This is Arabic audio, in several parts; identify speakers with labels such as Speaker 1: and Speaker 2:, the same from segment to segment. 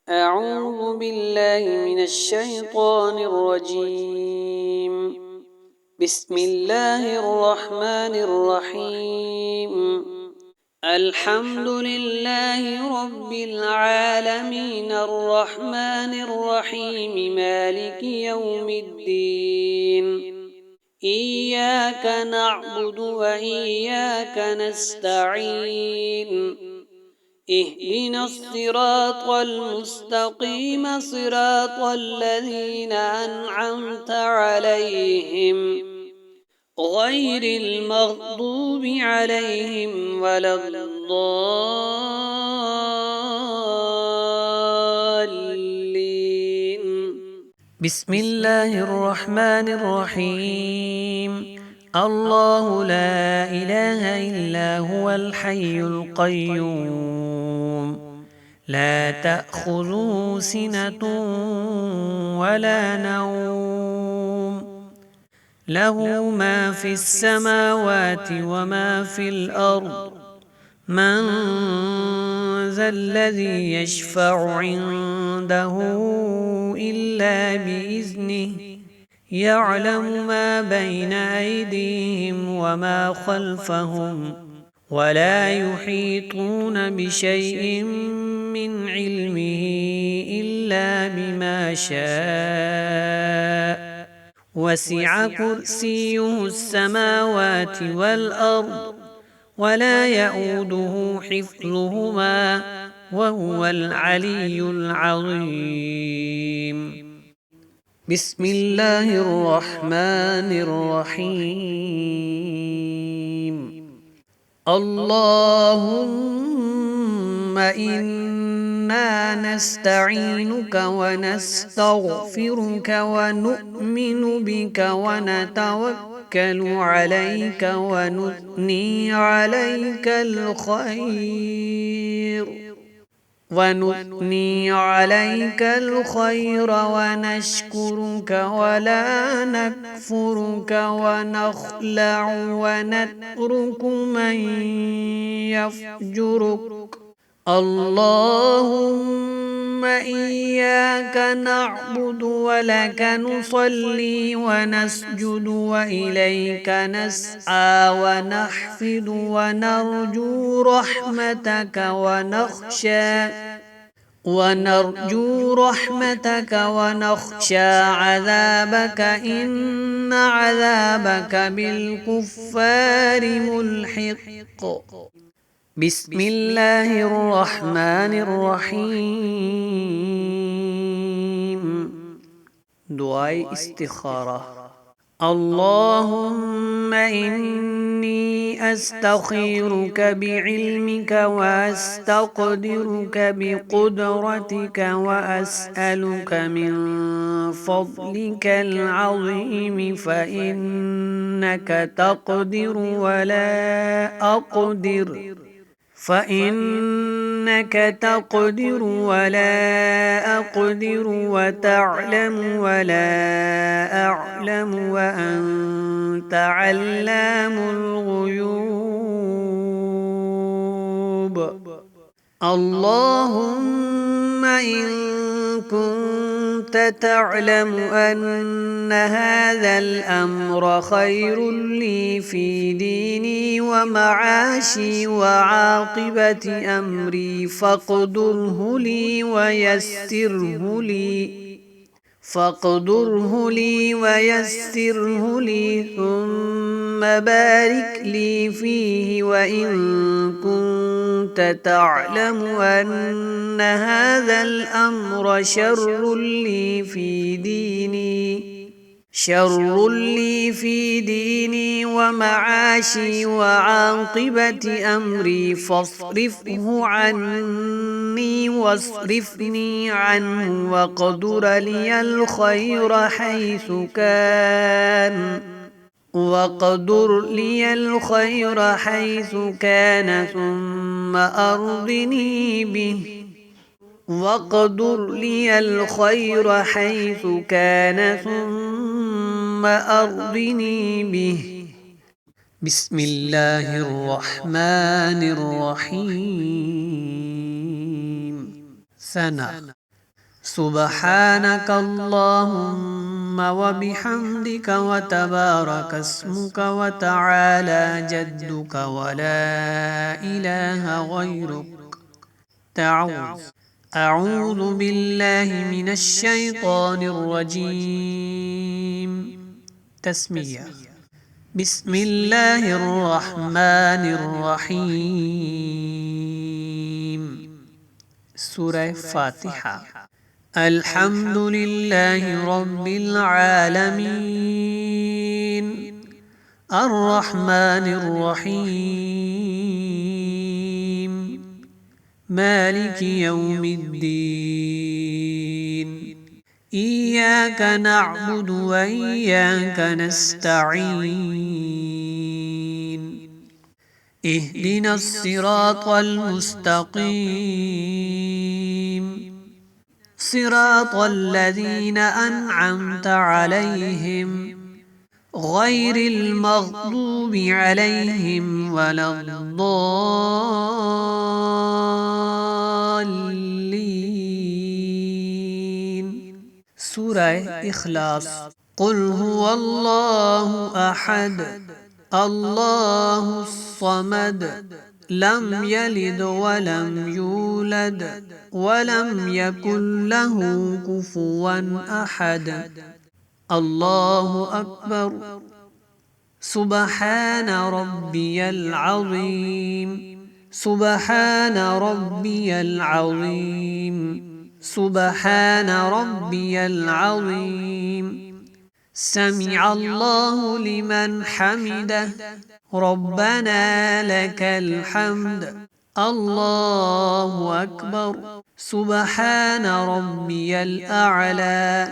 Speaker 1: أعوذ بالله من الشيطان الرجيم. بسم الله الرحمن الرحيم. الحمد لله رب العالمين الرحمن الرحيم مالك يوم الدين. إياك نعبد وإياك نستعين. اهدنا الصراط المستقيم صراط الذين أنعمت عليهم غير المغضوب عليهم ولا الضالين. بسم الله الرحمن الرحيم. الله لا إله إلا هو الحي القيوم لا تأخذه سنة ولا نوم له ما في السماوات وما في الأرض من ذا الذي يشفع عنده إلا بإذنه يعلم ما بين أيديهم وما خلفهم ولا يحيطون بشيء من علمه إلا بما شاء وسع كرسيه السماوات والأرض ولا يؤوده حفظهما وهو العلي العظيم. بسم الله الرحمن الرحيم. اللهم إنا نستعينك ونستغفرك ونؤمن بك ونتوكل عليك ونثني عليك الخير ونشكرك ولا نكفرك ونخلع ونترك من يفجرك. اللهم إياك نعبد ولك نصلي ونسجد وإليك نسعى ونحفد ونرجو رحمتك ونخشى عذابك إن عذابك بالكفار ملحق. بسم الله الرحمن الرحيم. دعاء استخارة. اللهم إني أستخيرك بعلمك وأستقدرك بقدرتك وأسألك من فضلك العظيم فإنك تقدر ولا أقدر وتعلم ولا أعلم وأنت علام الغيوب. اللهم إن كنت تعلم أن هذا الأمر خير لي في ديني ومعاشي وعاقبة أمري فاقدره لي ويسره لي ثم بارك لي فيه. وإن كنت تعلم أن هذا الأمر شر لي في ديني ومعاشي وعاقبة أمري فاصرفه عني واصرفني عنه واقدر لي الخير حيث كان ثم أرضني به. بسم الله الرحمن الرحيم. ثنا سبحانك اللهم وبحمدك وتبارك اسمك وتعالى جدك ولا إله غيرك. أعوذ بالله من الشيطان الرجيم. تسمية. بسم الله الرحمن الرحيم. سورة فاتحة. الحمد لله رب العالمين الرحمن الرحيم مالك يوم الدين إياك نعبد وإياك نستعين اهدنا الصراط المستقيم صراط الذين أنعمت عليهم غير المغضوب عليهم ولا الضالين. سورة إخلاص. قل هو الله أحد الله الصمد لم يلد ولم يولد ولم يكن له كفوا أحد. الله أكبر. سبحان ربي العظيم سبحان ربي العظيم سبحان ربي العظيم. سمع الله لمن حمده ربنا لك الحمد. الله أكبر. سبحان ربي الأعلى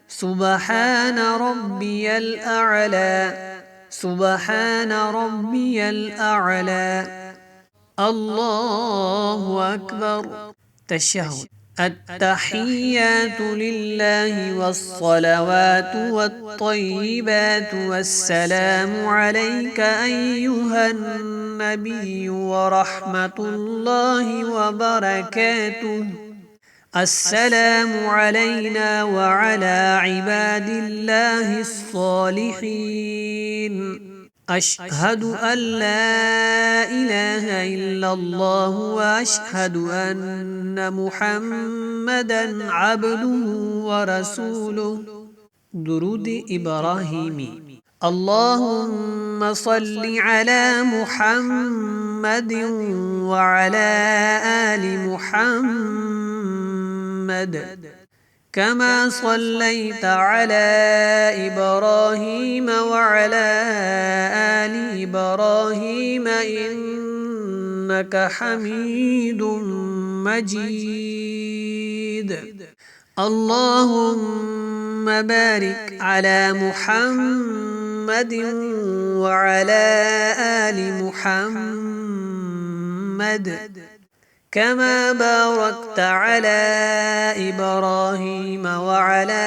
Speaker 1: سبحان ربي الأعلى سبحان ربي الأعلى. الله أكبر. تشهد. التحيات لله والصلوات والطيبات والسلام عليك أيها النبي ورحمة الله وبركاته. السلام علينا وعلى عباد الله الصالحين. أشهد أن لا إله إلا الله وأشهد أن محمدا عبده ورسوله. درود إبراهيمي. اللهم صل على محمد وعلى آل محمد كما صليت على إبراهيم وعلى آل إبراهيم إنك حميد مجيد. اللهم بارك على محمد وعلى آل محمد كما باركت على إبراهيم وعلى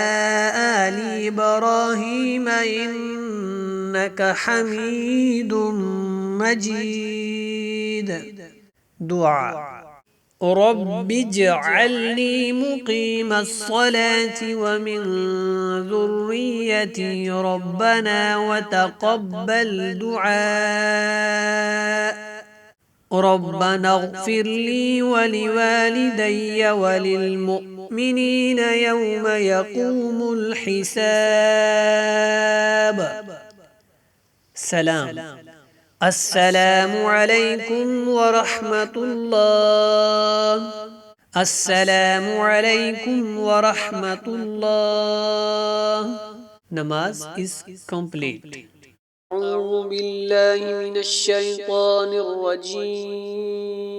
Speaker 1: آل إبراهيم إنك حميد مجيد. دعاء. رب اجعلني مقيم الصلاة ومن ذريتي ربنا وتقبل دعاء. ربنا اغفر لي ولوالدي وللمؤمنين يوم يقوم الحساب. سلام. السلام عليكم ورحمة الله. السلام عليكم ورحمة الله. Namaz is complete. أعوذ بالله من الشيطان الرجيم.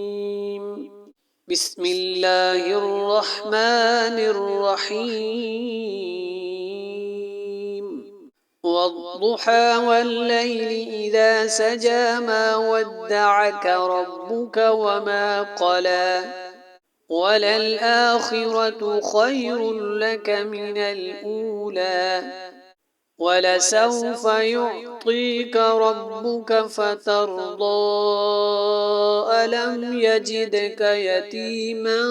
Speaker 1: بسم الله الرحمن الرحيم. والضحى والليل إذا سجى ما ودعك ربك وما قلى وللآخرة خير لك من الأولى ولسوف يعطيك ربك فترضى ألم يجدك يتيما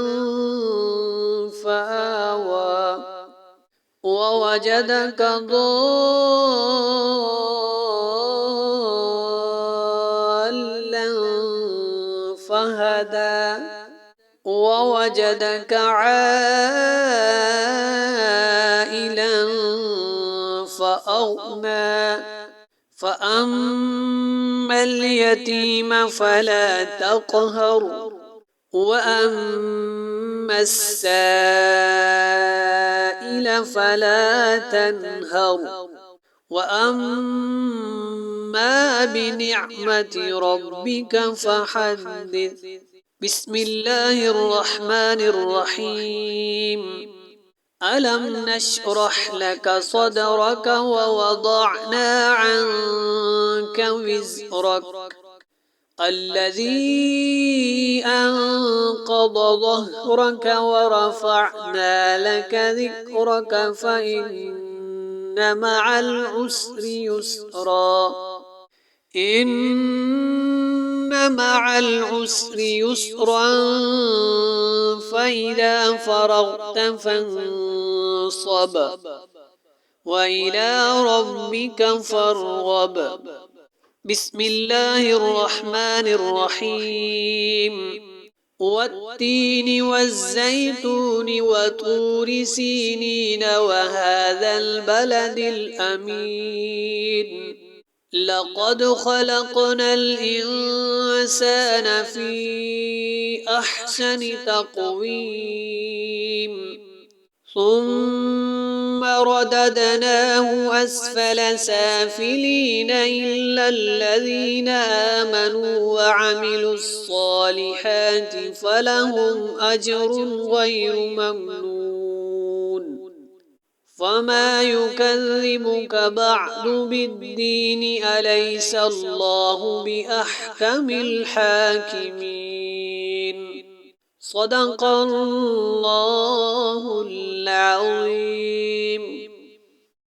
Speaker 1: فآوى ووجدك ضالا فهدى ووجدك عائلا فأغنى فأما اليتيم فلا تقهر وأما السائل فلا تنهر وأما بنعمة ربك فحدث. بسم الله الرحمن الرحيم. ألم نشرح لك صدرك ووضعنا عنك وزرك الذي أنقض ظهرك ورفعنا لك ذكرك فإن مع العسر يسرا إن مع العسر يسرا فإذا فرغت فانصب وإلى ربك فارغب. بسم الله الرحمن الرحيم. والتين والزيتون وطور سينين وهذا البلد الأمين لقد خلقنا الإنسان في أحسن تقويم ثم رددناه أسفل سافلين إلا الذين آمنوا وعملوا الصالحات فلهم أجر غير ممنون. فما يكذبك بعد بالدين أليس الله بأحكم الحاكمين. صدق الله العظيم.